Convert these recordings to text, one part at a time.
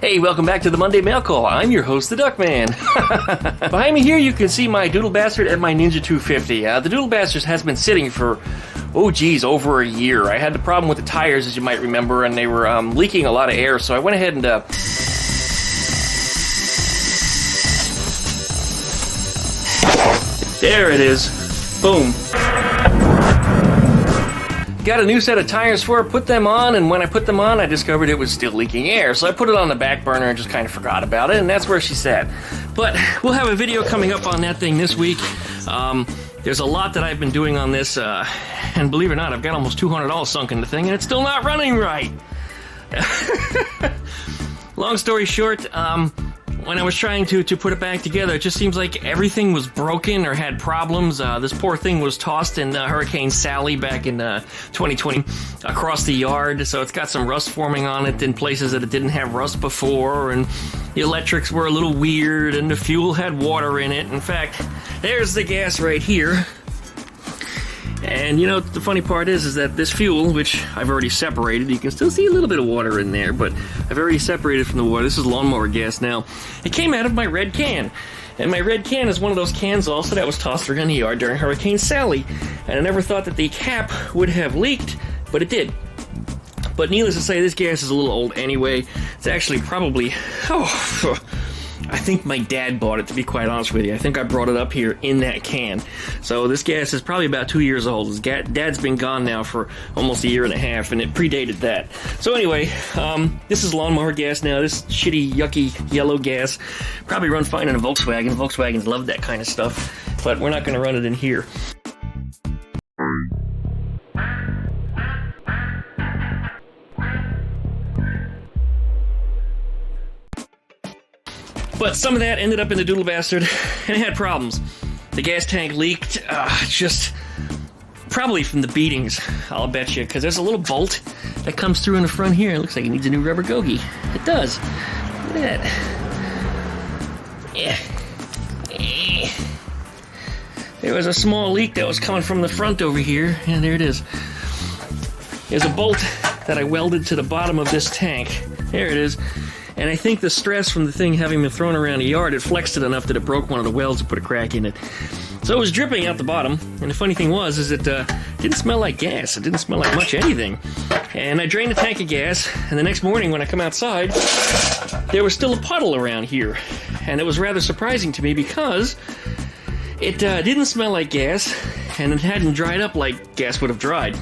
Hey, welcome back to the Monday Mail Call. I'm your host, the Duckman. Behind me here, you can see my DoodleBastard and my Ninja 250. The DoodleBastard has been sitting for, over a year. I had the problem with the tires, as you might remember, and they were leaking a lot of air, so I went ahead and... There it is. Boom. Got a new set of tires for it, put them on, and when I put them on, I discovered it was still leaking air. So I put it on the back burner and just kind of forgot about it, and that's where she sat. But we'll have a video coming up on that thing this week. There's a lot that I've been doing on this, and believe it or not, I've got almost $200 sunk in the thing, and it's still not running right. Long story short, when I was trying to put it back together, it just seems like everything was broken or had problems. This poor thing was tossed in Hurricane Sally back in 2020 across the yard, so it's got some rust forming on it in places that it didn't have rust before, and the electrics were a little weird, and the fuel had water in it. In fact, there's the gas right here. And you know, the funny part is that this fuel, which I've already separated, you can still see a little bit of water in there, but I've already separated from the water. This is lawnmower gas now. It came out of my red can. And my red can is one of those cans also that was tossed around the yard during Hurricane Sally. And I never thought that the cap would have leaked, but it did. But needless to say, this gas is a little old anyway. It's actually probably... I think my dad bought it, to be quite honest with you. I think I brought it up here in that can. So this gas is probably about 2 years old. His dad's been gone now for almost a year and a half, and it predated that. So anyway, this is lawnmower gas now. This shitty, yucky, yellow gas. Probably run fine in a Volkswagen. Volkswagens love that kind of stuff. But we're not going to run it in here. But some of that ended up in the DoodleBastard, and it had problems. The gas tank leaked, just probably from the beatings, I'll bet you, because there's a little bolt that comes through in the front here. It looks like it needs a new rubber gogie. It does. Look at that. Yeah. There was a small leak that was coming from the front over here, and there it is. There's a bolt that I welded to the bottom of this tank. There it is. And I think the stress from the thing having been thrown around the yard, it flexed it enough that it broke one of the welds and put a crack in it. So it was dripping out the bottom, and the funny thing was is it didn't smell like gas. It didn't smell like much anything. And I drained the tank of gas, and the next morning when I come outside, there was still a puddle around here. And it was rather surprising to me because it didn't smell like gas, and it hadn't dried up like gas would have dried.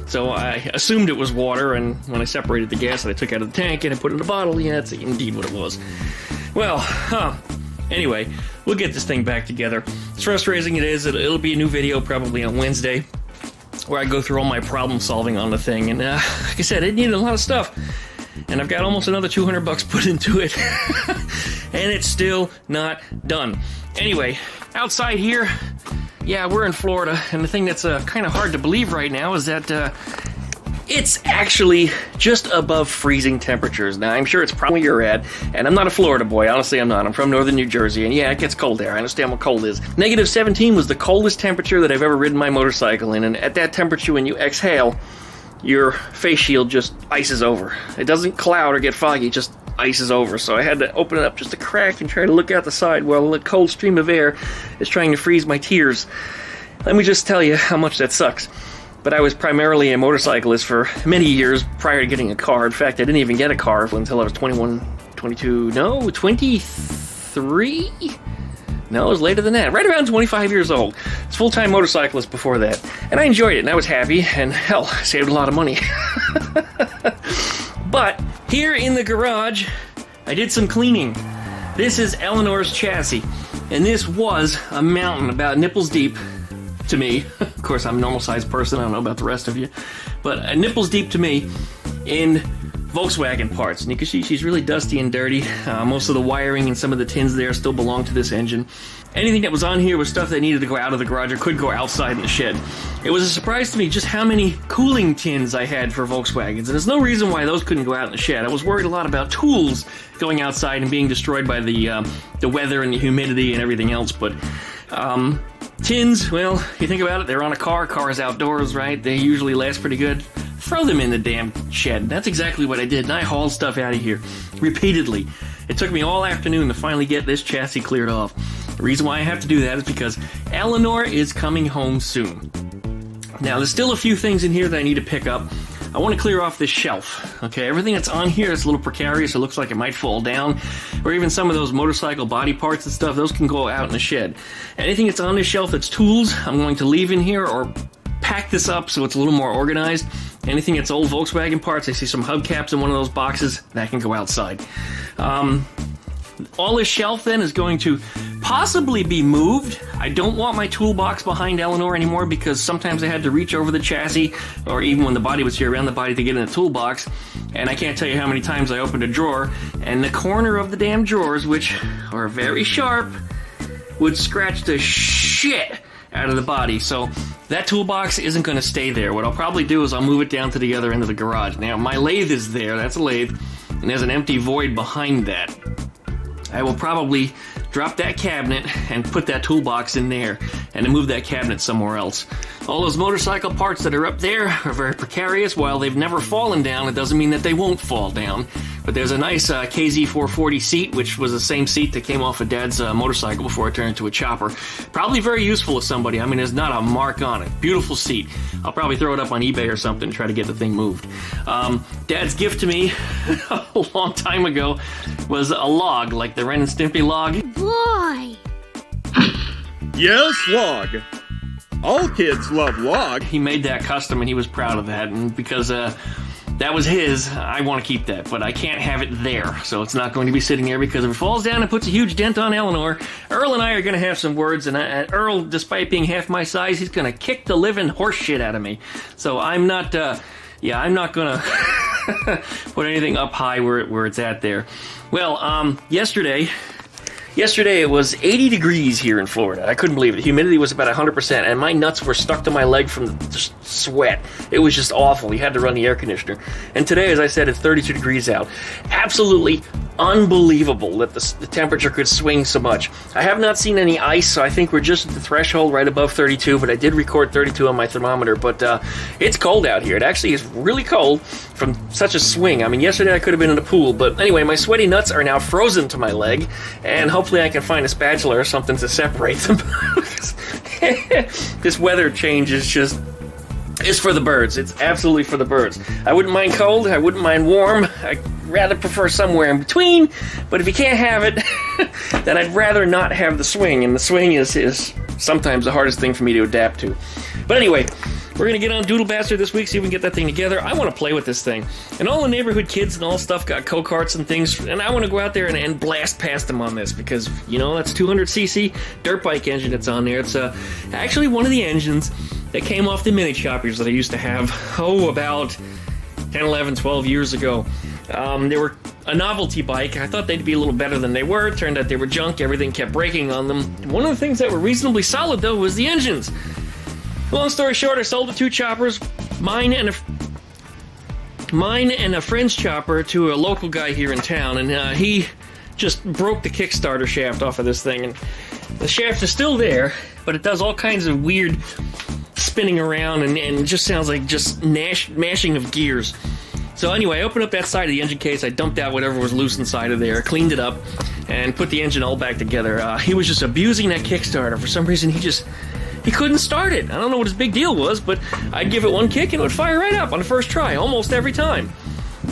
So I assumed it was water, and when I separated the gas that I took out of the tank and I put it in a bottle, yeah, that's indeed what it was. Well, anyway, we'll get this thing back together. As frustrating it is, it'll be a new video probably on Wednesday, where I go through all my problem solving on the thing, and like I said, it needed a lot of stuff. And I've got almost another $200 put into it, and it's still not done. Anyway, outside here, yeah, we're in Florida, and the thing that's kind of hard to believe right now is that it's actually just above freezing temperatures. Now, I'm sure it's probably where you're at, and I'm not a Florida boy. Honestly, I'm not. I'm from northern New Jersey, and yeah, it gets cold there. I understand what cold is. Negative 17 was the coldest temperature that I've ever ridden my motorcycle in, and at that temperature, when you exhale, your face shield just ices over. It doesn't cloud or get foggy, it just ices over. So I had to open it up just a crack and try to look out the side while a cold stream of air is trying to freeze my tears. Let me just tell you how much that sucks. But I was primarily a motorcyclist for many years prior to getting a car. In fact, I didn't even get a car until I was 23? No, it was later than that. Right around 25 years old. I was a full-time motorcyclist before that. And I enjoyed it, and I was happy, and hell, I saved a lot of money. But here in the garage, I did some cleaning. This is Eleanor's chassis, and this was a mountain about nipples deep to me. Of course, I'm a normal-sized person. I don't know about the rest of you. But nipples deep to me in Volkswagen parts. And you can see she's really dusty and dirty. Most of the wiring and some of the tins there still belong to this engine. Anything that was on here was stuff that needed to go out of the garage or could go outside in the shed. It was a surprise to me just how many cooling tins I had for Volkswagens, and there's no reason why those couldn't go out in the shed. I was worried a lot about tools going outside and being destroyed by the weather and the humidity and everything else, but tins, well, you think about it, they're on a car. Car is outdoors, right? They usually last pretty good. throw them in the damn shed. That's exactly what I did, and I hauled stuff out of here repeatedly. It took me all afternoon to finally get this chassis cleared off. The reason why I have to do that is because Eleanore is coming home soon. Now, there's still a few things in here that I need to pick up. I want to clear off this shelf. Okay, everything that's on here is a little precarious. It looks like it might fall down. Or even some of those motorcycle body parts and stuff, those can go out in the shed. Anything that's on this shelf that's tools, I'm going to leave in here or pack this up so it's a little more organized. Anything that's old Volkswagen parts, I see some hubcaps in one of those boxes, that can go outside. All this shelf then is going to possibly be moved. I don't want my toolbox behind Eleanore anymore because sometimes I had to reach over the chassis, or even when the body was here, around the body to get in the toolbox. And I can't tell you how many times I opened a drawer, and the corner of the damn drawers, which are very sharp, would scratch the shit out of the body. So that toolbox isn't going to stay there. What I'll probably do is I'll move it down to the other end of the garage. Now, my lathe is there. That's a lathe. And there's an empty void behind that. I will probably drop that cabinet and put that toolbox in there and then move that cabinet somewhere else. All those motorcycle parts that are up there are very precarious. While they've never fallen down, it doesn't mean that they won't fall down. But there's a nice KZ440 seat, which was the same seat that came off of Dad's motorcycle before it turned into a chopper. Probably very useful to somebody. I mean, there's not a mark on it. Beautiful seat. I'll probably throw it up on eBay or something and try to get the thing moved. Dad's gift to me a long time ago was a log, like the Ren and Stimpy log. Boy! Yes, log. All kids love log. He made that custom and he was proud of that, and because that was his, I want to keep that, but I can't have it there, so it's not going to be sitting there because if it falls down and puts a huge dent on Eleanore, Earl and I are going to have some words, and Earl, despite being half my size, he's going to kick the living horse shit out of me. So I'm not going to put anything up high where it's at there. Well, yesterday it was 80 degrees here in Florida. I couldn't believe it. The humidity was about 100%, and my nuts were stuck to my leg from the sweat. It was just awful. You had to run the air conditioner. And today, as I said, it's 32 degrees out. Absolutely unbelievable that the temperature could swing so much. I have not seen any ice, so I think we're just at the threshold right above 32, but I did record 32 on my thermometer. But it's cold out here. It actually is really cold from such a swing. I mean, yesterday I could have been in the pool, but anyway, my sweaty nuts are now frozen to my leg, and hopefully I can find a spatula or something to separate them. This weather change is just... it's for the birds. It's absolutely for the birds. I wouldn't mind cold. I wouldn't mind warm. I'd rather prefer somewhere in between. But if you can't have it, then I'd rather not have the swing. And the swing is sometimes the hardest thing for me to adapt to. But anyway, we're going to get on DoodleBastard this week, see if we can get that thing together. I want to play with this thing. And all the neighborhood kids and all stuff got go-karts and things. And I want to go out there and blast past them on this. Because, you know, that's 200cc dirt bike engine that's on there. It's actually one of the engines that came off the mini choppers that I used to have, about 10, 11, 12 years ago. They were a novelty bike. I thought they'd be a little better than they were. It turned out they were junk. Everything kept breaking on them. One of the things that were reasonably solid, though, was the engines. Long story short, I sold the two choppers, mine and a friend's chopper, to a local guy here in town, and he just broke the Kickstarter shaft off of this thing. And the shaft is still there, but it does all kinds of weird spinning around, and it just sounds like just mashing of gears. So anyway, I opened up that side of the engine case, I dumped out whatever was loose inside of there, cleaned it up, and put the engine all back together. He was just abusing that Kickstarter. For some reason, he couldn't start it. I don't know what his big deal was, but I'd give it one kick and it would fire right up on the first try, almost every time.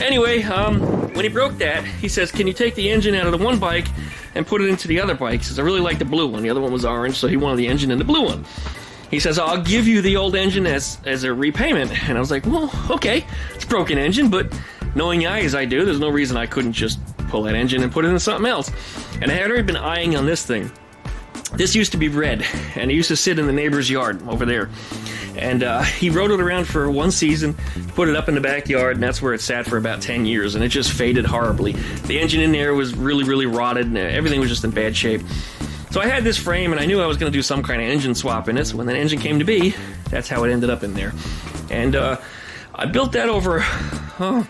Anyway, when he broke that, he says, can you take the engine out of the one bike and put it into the other bike? He says, I really like the blue one. The other one was orange, so he wanted the engine in the blue one. He says, I'll give you the old engine as a repayment. And I was like, well, okay, it's a broken engine, but knowing I as I do, there's no reason I couldn't just pull that engine and put it into something else. And I had already been eyeing on this thing. This used to be red, and it used to sit in the neighbor's yard over there. And he rode it around for one season, put it up in the backyard, and that's where it sat for about 10 years, and it just faded horribly. The engine in there was really, really rotted, and everything was just in bad shape. So I had this frame, and I knew I was going to do some kind of engine swap in it, so when that engine came to be, that's how it ended up in there. And I built that over, I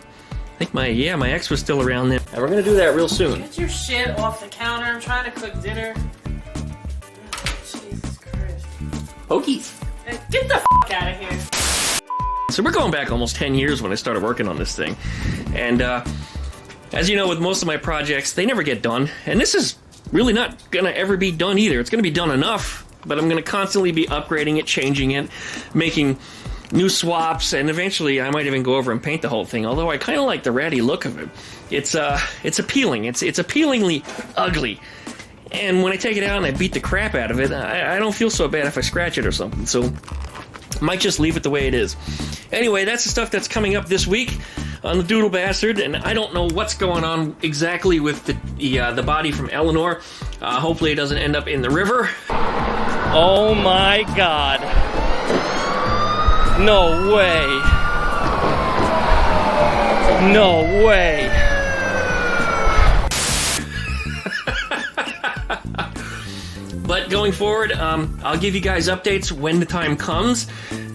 think my ex was still around then. And we're going to do that real soon. Get your shit off the counter. I'm trying to cook dinner. Jesus Christ. Pokies. Get the f*** out of here. So we're going back almost 10 years when I started working on this thing. And as you know, with most of my projects, they never get done. And this is really not going to ever be done either. It's going to be done enough, but I'm going to constantly be upgrading it, changing it, making new swaps, and eventually I might even go over and paint the whole thing, although I kind of like the ratty look of it. It's appealing. It's appealingly ugly. And when I take it out and I beat the crap out of it, I don't feel so bad if I scratch it or something, so I might just leave it the way it is. Anyway, that's the stuff that's coming up this week on the DoodleBastard, and I don't know what's going on exactly with the body from Eleanore. Hopefully it doesn't end up in the river. Oh my god. No way. No way. But going forward, I'll give you guys updates when the time comes,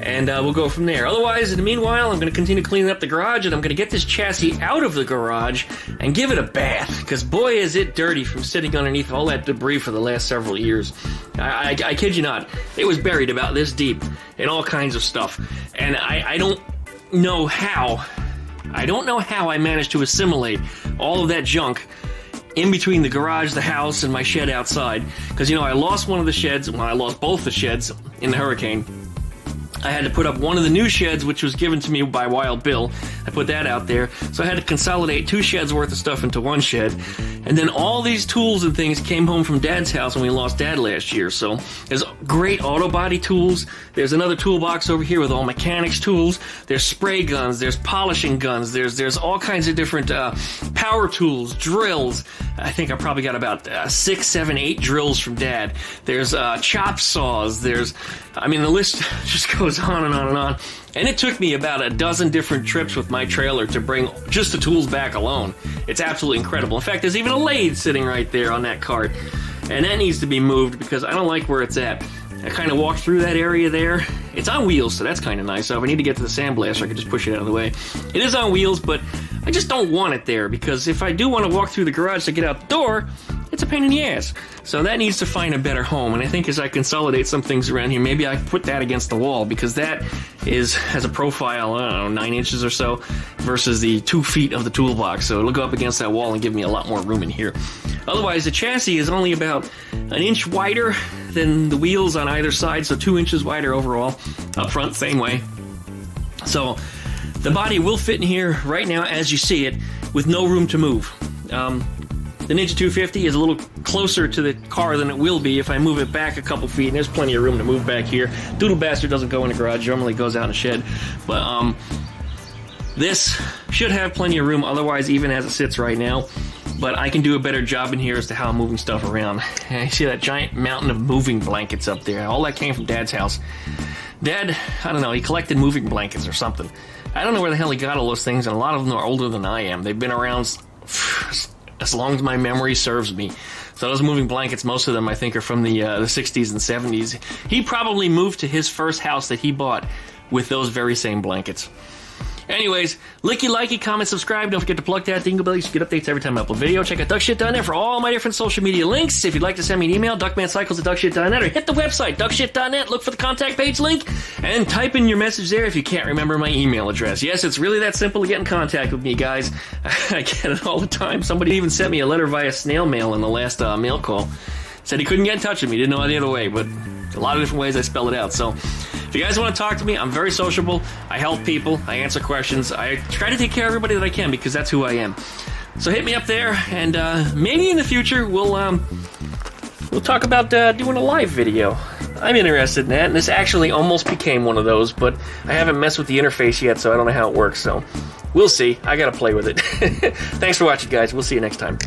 and we'll go from there. Otherwise, in the meanwhile, I'm going to continue cleaning up the garage, and I'm going to get this chassis out of the garage and give it a bath, because boy is it dirty from sitting underneath all that debris for the last several years. I kid you not, it was buried about this deep in all kinds of stuff, and I don't know how I managed to assimilate all of that junk in between the garage, the house, and my shed outside. Because, you know, I lost one of the sheds. Well, I lost both the sheds in the hurricane. I had to put up one of the new sheds, which was given to me by Wild Bill. I put that out there. So I had to consolidate 2 sheds worth of stuff into 1 shed. And then all these tools and things came home from Dad's house when we lost Dad last year. So there's great auto body tools. There's another toolbox over here with all mechanics tools. There's spray guns. There's polishing guns. There's all kinds of different power tools, drills. I think I probably got about 6, 7, 8 drills from Dad. There's chop saws. I mean, the list just goes on and on and on. And it took me about a dozen different trips with my trailer to bring just the tools back alone. It's absolutely incredible. In fact, there's even a lathe sitting right there on that cart. And that needs to be moved because I don't like where it's at. I kind of walked through that area there. It's on wheels, so that's kind of nice. So if I need to get to the sandblaster, I can just push it out of the way. It is on wheels, but I just don't want it there because if I do want to walk through the garage to get out the door, it's a pain in the ass. So that needs to find a better home. And I think as I consolidate some things around here, maybe I put that against the wall because that has a profile, I don't know, 9 inches or so versus the 2 feet of the toolbox. So it'll go up against that wall and give me a lot more room in here. Otherwise, the chassis is only about 1 inch wider than the wheels on either side, so 2 inches wider overall. Up front, same way. So the body will fit in here right now as you see it with no room to move. The Ninja 250 is a little closer to the car than it will be if I move it back a couple feet, and there's plenty of room to move back here. DoodleBastard doesn't go in the garage, normally goes out in the shed, but this should have plenty of room otherwise, even as it sits right now. But I can do a better job in here as to how I'm moving stuff around. And you see that giant mountain of moving blankets up there. All that came from Dad's house. Dad, I don't know, he collected moving blankets or something. I don't know where the hell he got all those things, and a lot of them are older than I am. They've been around as long as my memory serves me. So those moving blankets, most of them I think are from the 60s and 70s. He probably moved to his first house that he bought with those very same blankets. Anyways, licky, likey, comment, subscribe. Don't forget to plug that dingle bell. You get updates every time I upload a video. Check out duckshit.net for all my different social media links. If you'd like to send me an email, DuckmanCycles@duckshit.net, or hit the website, duckshit.net. Look for the contact page link and type in your message there if you can't remember my email address. Yes, it's really that simple to get in contact with me, guys. I get it all the time. Somebody even sent me a letter via snail mail in the last mail call. Said he couldn't get in touch with me. Didn't know any other way, but a lot of different ways I spell it out. So if you guys want to talk to me, I'm very sociable. I help people. I answer questions. I try to take care of everybody that I can because that's who I am. So hit me up there, and maybe in the future we'll talk about doing a live video. I'm interested in that, and this actually almost became one of those, but I haven't messed with the interface yet, so I don't know how it works. So we'll see. I gotta play with it. Thanks for watching, guys. We'll see you next time.